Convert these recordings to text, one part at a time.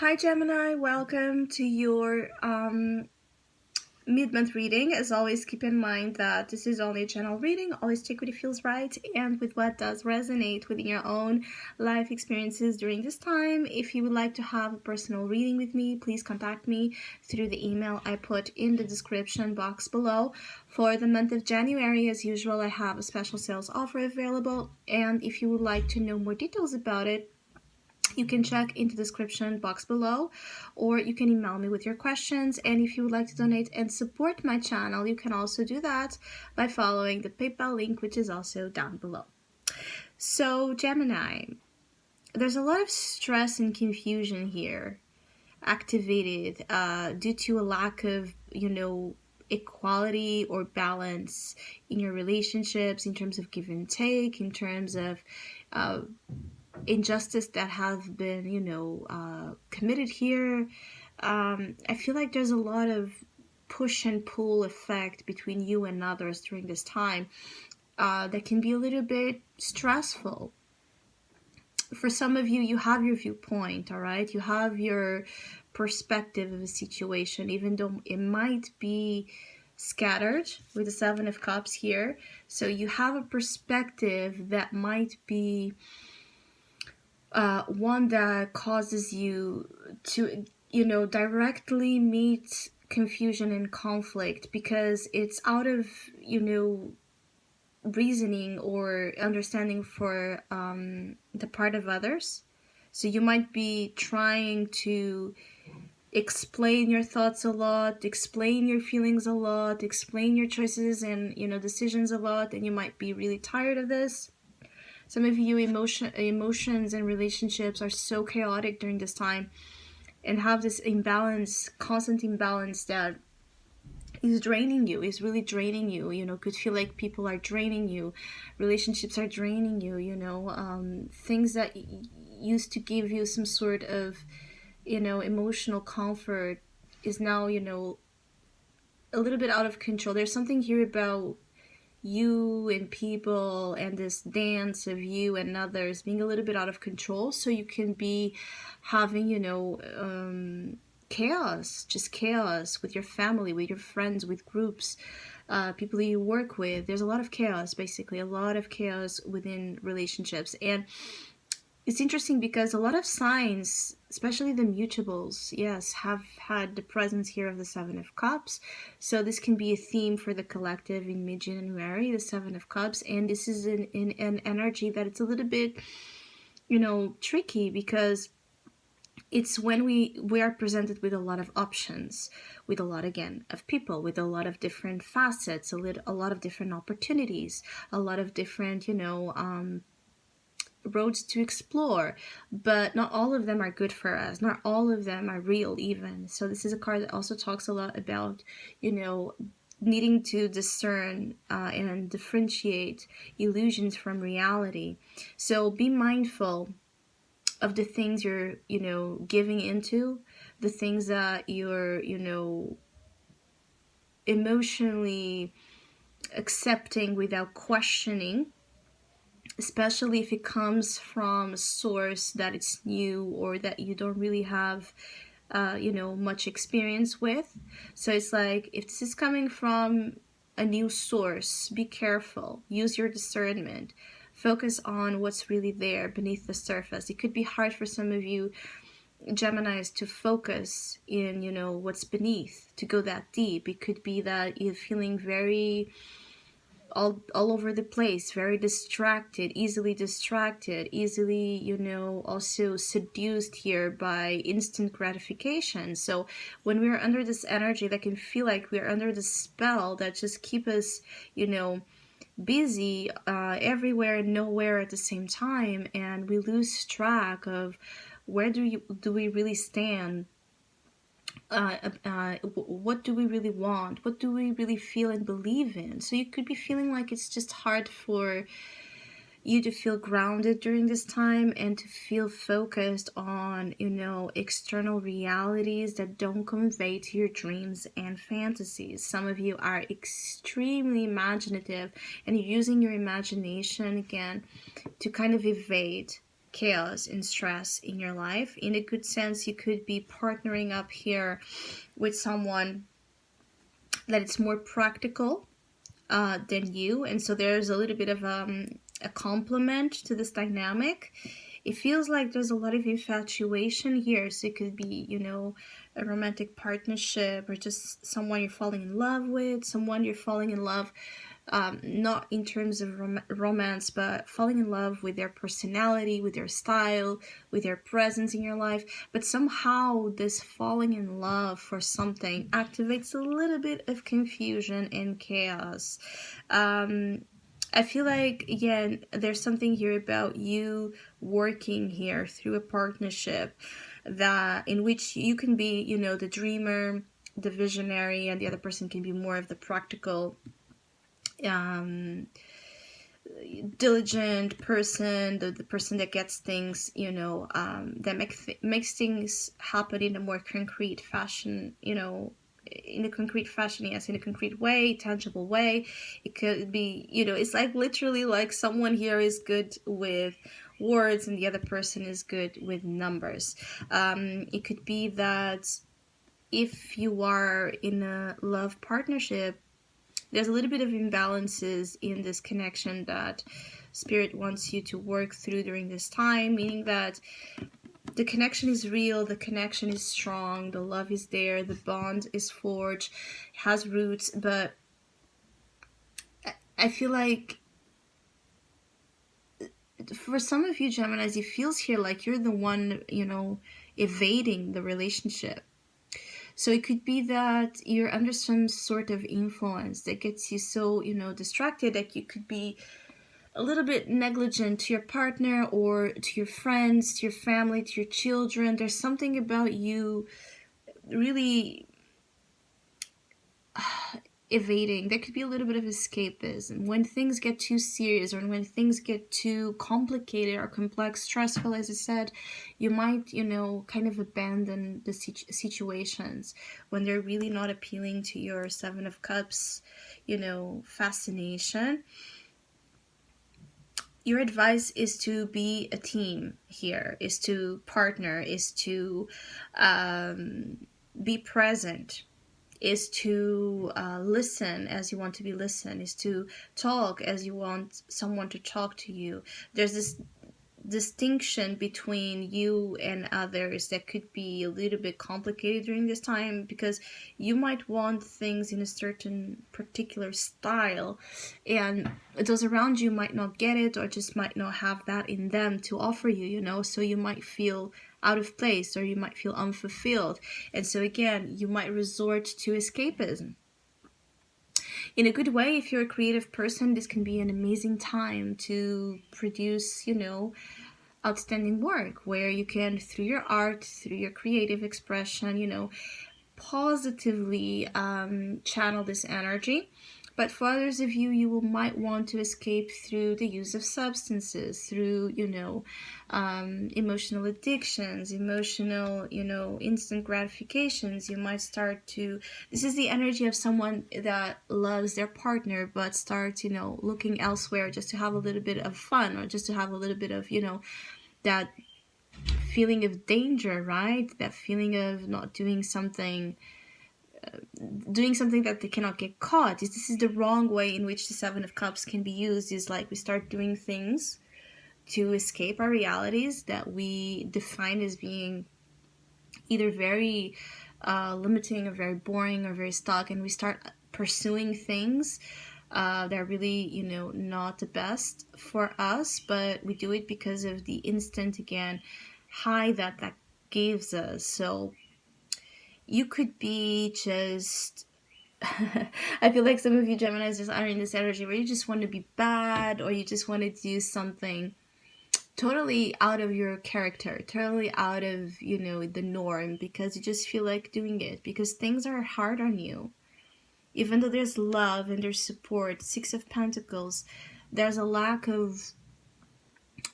Hi Gemini, welcome to your mid-month reading. As always, keep in mind that this is only a general reading. Always take what it feels right and with what does resonate within your own life experiences during this time. If you would like to have a personal reading with me, please contact me through the email I put in the description box below. For the month of January, as usual, I have a special sales offer available, and if you would like to know more details about it, you can check in the description box below, or you can email me with your questions. And if you would like to donate and support my channel, you can also do that by following the PayPal link, which is also down below. So Gemini, there's a lot of stress and confusion here activated due to a lack of, equality or balance in your relationships, in terms of give and take, in terms of injustice that have been committed here. I feel like there's a lot of push and pull effect between you and others during this time that can be a little bit stressful. For some of you, you have your viewpoint, all right? You have your perspective of a situation, even though it might be scattered with the Seven of Cups here. So you have a perspective that might be one that causes you to, directly meet confusion and conflict because it's out of, reasoning or understanding for the part of others. So you might be trying to explain your thoughts a lot, explain your feelings a lot, explain your choices and, decisions a lot, and you might be really tired of this. Some of you emotions and relationships are so chaotic during this time and have this imbalance, constant imbalance that is draining you, is really draining you, could feel like people are draining you, relationships are draining you, things that used to give you some sort of, emotional comfort is now, a little bit out of control. There's something here about you and people and this dance of you and others being a little bit out of control, so you can be having chaos, just chaos with your family, with your friends, with groups, people that you work with. There's a lot of chaos, basically a lot of chaos within relationships. And it's interesting because a lot of signs, especially the mutables, yes, have had the presence here of the Seven of Cups. So this can be a theme for the collective in mid-January, the Seven of Cups. And this is an energy that it's a little bit, tricky because it's when we are presented with a lot of options, with a lot, again, of people, with a lot of different facets, a lot of different opportunities, a lot of different, roads to explore, but not all of them are good for us. Not all of them are real even. So this is a card that also talks a lot about, needing to discern and differentiate illusions from reality. So be mindful of the things you're, giving into, the things that you're, emotionally accepting without questioning, especially if it comes from a source that it's new or that you don't really have, much experience with. So it's like, if this is coming from a new source, be careful, use your discernment, focus on what's really there beneath the surface. It could be hard for some of you Geminis to focus in, what's beneath, to go that deep. It could be that you're feeling very all over the place, very distracted, easily, also seduced here by instant gratification. So when we're under this energy, that can feel like we're under this spell that just keep us, busy everywhere and nowhere at the same time, and we lose track of where do we really stand. What do we really want? What do we really feel and believe in? So you could be feeling like it's just hard for you to feel grounded during this time and to feel focused on, external realities that don't convey to your dreams and fantasies. Some of you are extremely imaginative and you're using your imagination again to kind of evade chaos and stress in your life. In a good sense, you could be partnering up here with someone that it's more practical than you, and so there's a little bit of a complement to this dynamic. It feels like there's a lot of infatuation here, so it could be, you know, a romantic partnership, or just someone you're falling in love with, someone you're falling in love, not in terms of romance, but falling in love with their personality, with their style, with their presence in your life. But somehow this falling in love for something activates a little bit of confusion and chaos. I feel like, again, there's something here about you working here through a partnership that in which you can be, you know, the dreamer, the visionary, and the other person can be more of the practical, diligent person, the person that gets things, you know, that makes things happen in a more concrete fashion, you know, in a concrete fashion, yes, in a concrete way, tangible way. It could be, you know, it's like literally like someone here is good with words and the other person is good with numbers. It could be that if you are in a love partnership, there's a little bit of imbalances in this connection that Spirit wants you to work through during this time, meaning that the connection is real, the connection is strong, the love is there, the bond is forged, has roots, but I feel like for some of you Geminis, it feels here like you're the one, you know, evading the relationship. So it could be that you're under some sort of influence that gets you so, you know, distracted that you could be a little bit negligent to your partner or to your friends, to your family, to your children. There's something about you really evading. There could be a little bit of escapism. When things get too serious or when things get too complicated or complex, stressful, as I said, you might, you know, kind of abandon the situations when they're really not appealing to your Seven of Cups, you know, fascination. Your advice is to be a team here, is to partner, is to be present, is to listen as you want to be listened, is to talk as you want someone to talk to you. There's this distinction between you and others that could be a little bit complicated during this time, because you might want things in a certain particular style and those around you might not get it or just might not have that in them to offer you, you know, so you might feel out of place or you might feel unfulfilled, and so again you might resort to escapism. In a good way, if you're a creative person, this can be an amazing time to produce, you know, outstanding work where you can, through your art, through your creative expression, you know, positively channel this energy. But for others of you, you might want to escape through the use of substances, through, you know, emotional addictions, emotional, you know, instant gratifications. You might start to, this is the energy of someone that loves their partner, but starts, you know, looking elsewhere just to have a little bit of fun or just to have a little bit of, you know, that feeling of danger, right? That feeling of not doing something that they cannot get caught. This is the wrong way in which the Seven of Cups can be used, is like we start doing things to escape our realities that we define as being either very limiting or very boring or very stuck, and we start pursuing things that are really, you know, not the best for us, but we do it because of the instant, again, high that gives us. So you could be just I feel like some of you Geminis just are in this energy where you just want to be bad, or you just want to do something totally out of your character, totally out of, you know, the norm, because you just feel like doing it because things are hard on you. Even though there's love and there's support, Six of Pentacles, there's a lack of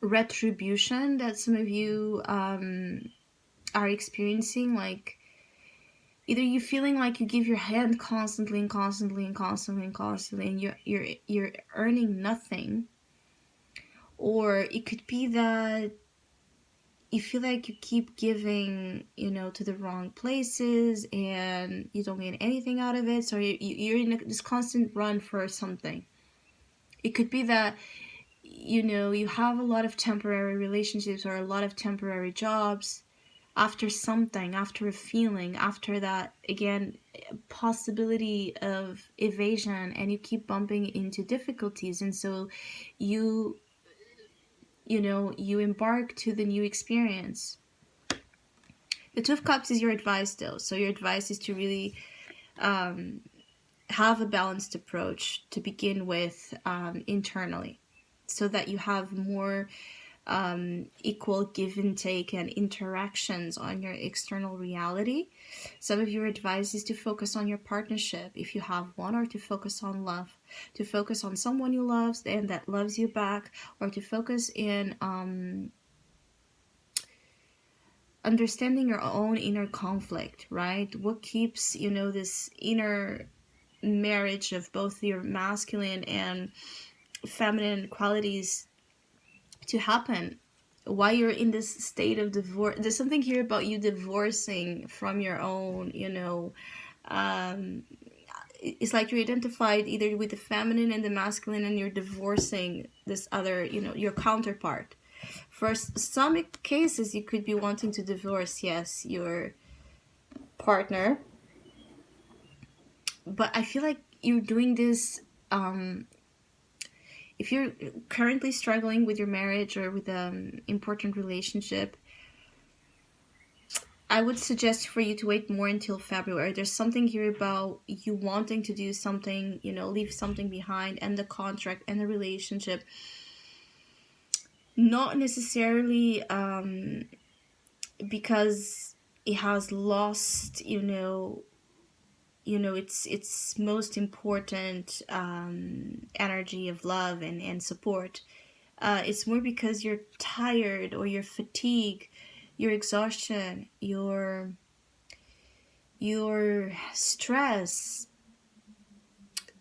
retribution that some of you are experiencing. Like, either you're feeling like you give your hand constantly and constantly and constantly and constantly, and you're earning nothing, or it could be that you feel like you keep giving, you know, to the wrong places and you don't get anything out of it. So you're in this constant run for something. It could be that, you know, you have a lot of temporary relationships or a lot of temporary jobs after something, after a feeling, after that, again, possibility of evasion, and you keep bumping into difficulties. And so you know, you embark to the new experience. The Two of Cups is your advice, though. So your advice is to really have a balanced approach to begin with internally, so that you have more equal give and take and interactions on your external reality. Some of your advice is to focus on your partnership, if you have one, or to focus on love, to focus on someone you love and that loves you back, or to focus in understanding your own inner conflict, right? What keeps, you know, this inner marriage of both your masculine and feminine qualities to happen, why you're in this state of divorce. There's something here about you divorcing from your own, you know, it's like you're identified either with the feminine and the masculine, and you're divorcing this other, you know, your counterpart. For some cases, you could be wanting to divorce, yes, your partner, but I feel like you're doing this if you're currently struggling with your marriage or with an important relationship, I would suggest for you to wait more until February. There's something here about you wanting to do something, you know, leave something behind, and the contract and the relationship. Not necessarily because it has lost, you know, its most important energy of love and support. It's more because you're tired, or your fatigue, your exhaustion, your stress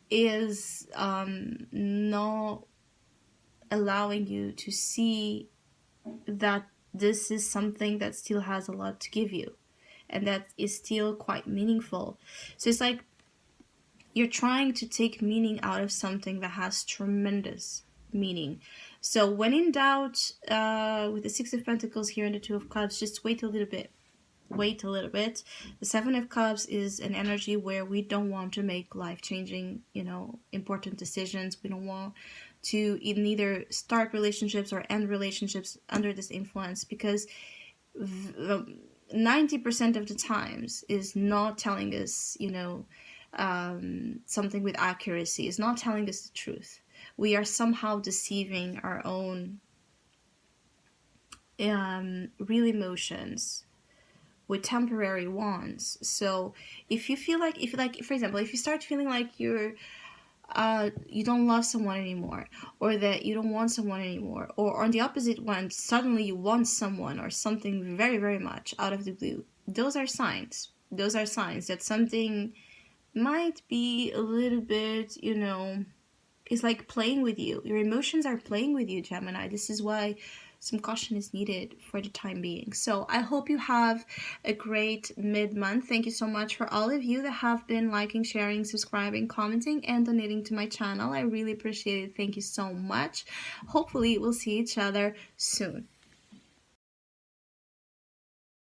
is not allowing you to see that this is something that still has a lot to give you, and that is still quite meaningful. So it's like you're trying to take meaning out of something that has tremendous meaning. So when in doubt, with the Six of Pentacles here and the Two of Cups, just wait a little bit. Wait a little bit. The Seven of Cups is an energy where we don't want to make life-changing, you know, important decisions. We don't want to either start relationships or end relationships under this influence, because 90% of the times is not telling us, you know, something with accuracy. Is not telling us the truth. We are somehow deceiving our own real emotions with temporary ones. So if you feel like, for example, if you start feeling like you don't love someone anymore, or that you don't want someone anymore, or on the opposite one, suddenly you want someone or something very, very much out of the blue, those are signs. Those are signs that something might be a little bit, you know, it's like playing with you. Your emotions are playing with you, Gemini. This is why some caution is needed for the time being. So I hope you have a great mid-month. Thank you so much for all of you that have been liking, sharing, subscribing, commenting, and donating to my channel. I really appreciate it. Thank you so much. Hopefully we'll see each other soon.